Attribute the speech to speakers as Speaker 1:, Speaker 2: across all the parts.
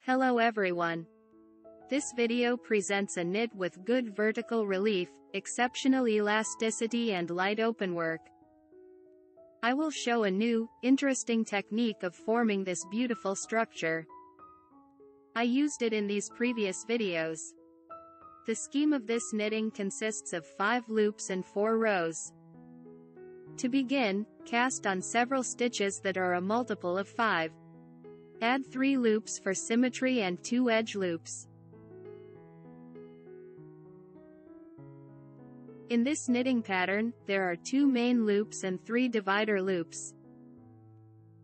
Speaker 1: Hello everyone. This video presents a knit with good vertical relief, exceptional elasticity and light openwork. I will show a new, interesting technique of forming this beautiful structure. I used it in these previous videos. The scheme of this knitting consists of 5 loops and 4 rows. To begin, cast on several stitches that are a multiple of 5. Add 3 loops for symmetry and 2 edge loops. In this knitting pattern, there are 2 main loops and 3 divider loops.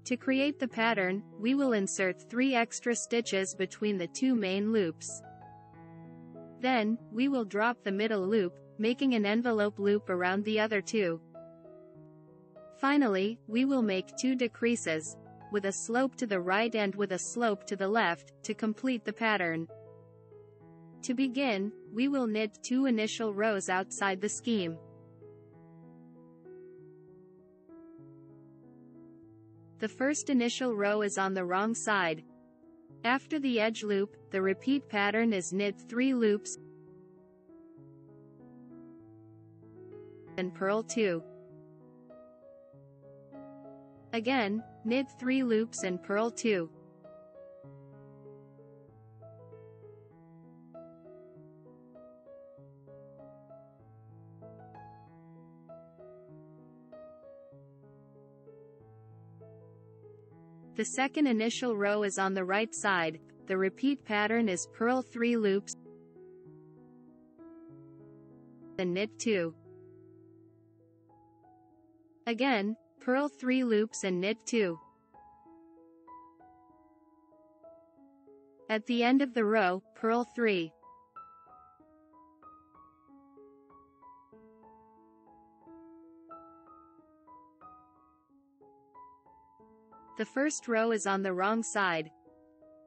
Speaker 1: To create the pattern, we will insert 3 extra stitches between the 2 main loops. Then, we will drop the middle loop, making an envelope loop around the other 2. Finally, we will make 2 decreases, with a slope to the right and with a slope to the left, to complete the pattern. To begin, we will knit 2 initial rows outside the scheme. The first initial row is on the wrong side. After the edge loop, the repeat pattern is knit 3 loops and purl 2. Again, knit 3 loops and purl 2. The second initial row is on the right side. The repeat pattern is purl 3 loops and knit 2. Again, purl 3 loops and knit 2. At the end of the row, purl 3. The first row is on the wrong side.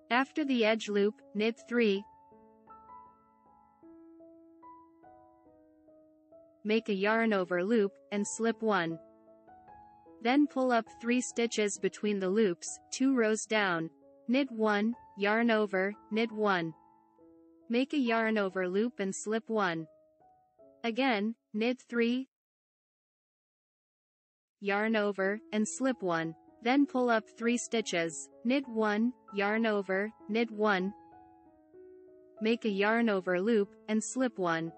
Speaker 1: After the edge loop, knit 3. Make a yarn over loop, and slip 1. Then pull up 3 stitches between the loops, 2 rows down. Knit 1, yarn over, knit 1. Make a yarn over loop and slip 1. Again, knit 3, yarn over, and slip 1. Then pull up 3 stitches, knit 1, yarn over, knit 1. Make a yarn over loop, and slip 1.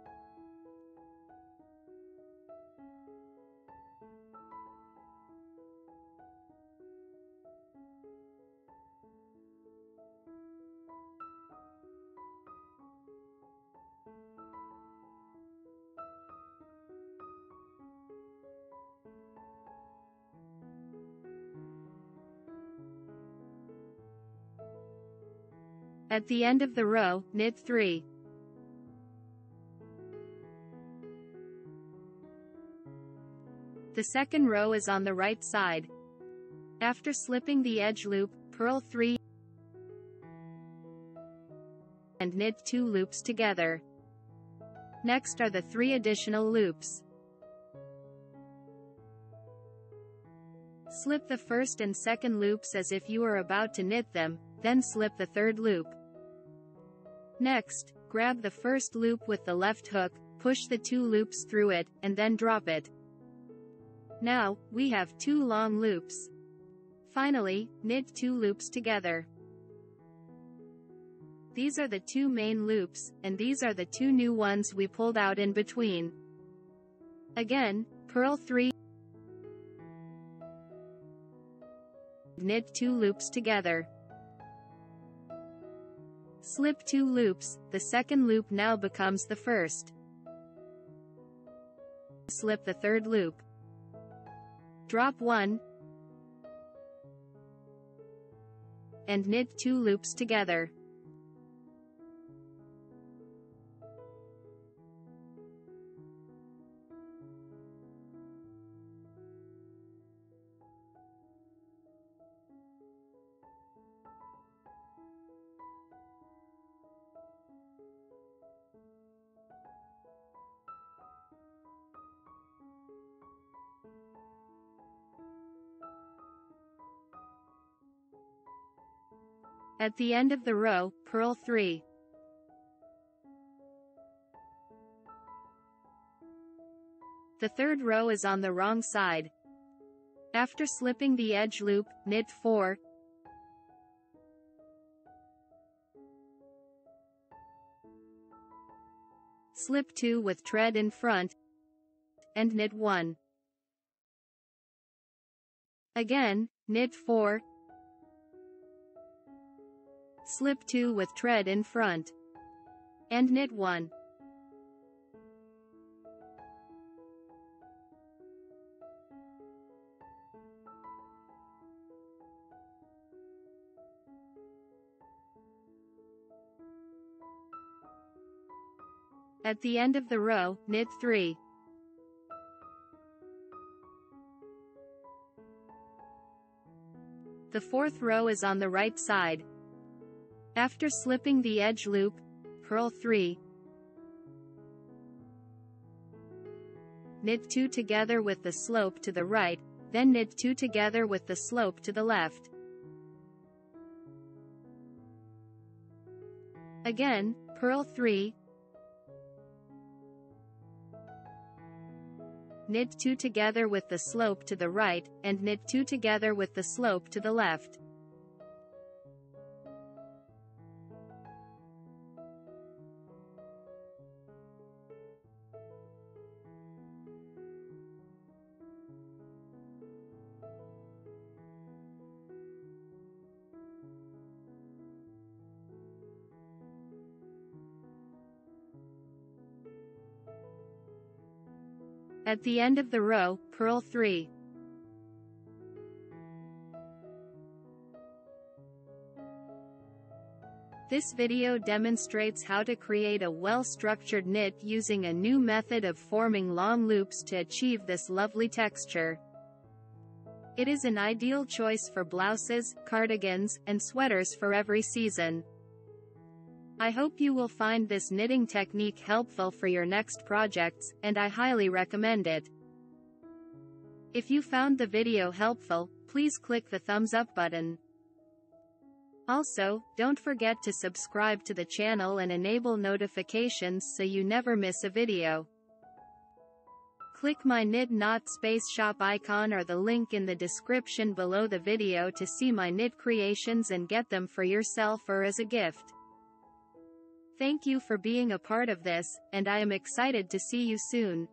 Speaker 1: At the end of the row, knit 3. The second row is on the right side. After slipping the edge loop, purl 3 and knit 2 loops together. Next are the 3 additional loops. Slip the first and second loops as if you are about to knit them, then slip the third loop. Next, grab the first loop with the left hook, push the 2 loops through it, and then drop it. Now, we have 2 long loops. Finally, knit 2 loops together. These are the 2 main loops, and these are the 2 new ones we pulled out in between. Again, purl 3, knit 2 loops together. Slip 2 loops, the second loop now becomes the first. Slip the third loop. Drop 1 and knit 2 loops together. At the end of the row, purl 3. The third row is on the wrong side. After slipping the edge loop, knit 4. Slip 2 with thread in front, and knit 1. Again, knit 4. Slip 2 with thread in front, and knit 1. At the end of the row, knit 3. The fourth row is on the right side. After slipping the edge loop, purl 3. Knit 2 together with the slope to the right, then knit 2 together with the slope to the left. Again, purl 3. Knit 2 together with the slope to the right, and knit 2 together with the slope to the left. At the end of the row, purl 3. This video demonstrates how to create a well-structured knit using a new method of forming long loops to achieve this lovely texture. It is an ideal choice for blouses, cardigans, and sweaters for every season. I hope you will find this knitting technique helpful for your next projects, and I highly recommend it. If you found the video helpful, please click the thumbs up button. Also, don't forget to subscribe to the channel and enable notifications so you never miss a video. Click my Knit Knot Space Shop icon or the link in the description below the video to see my knit creations and get them for yourself or as a gift. Thank you for being a part of this, and I am excited to see you soon.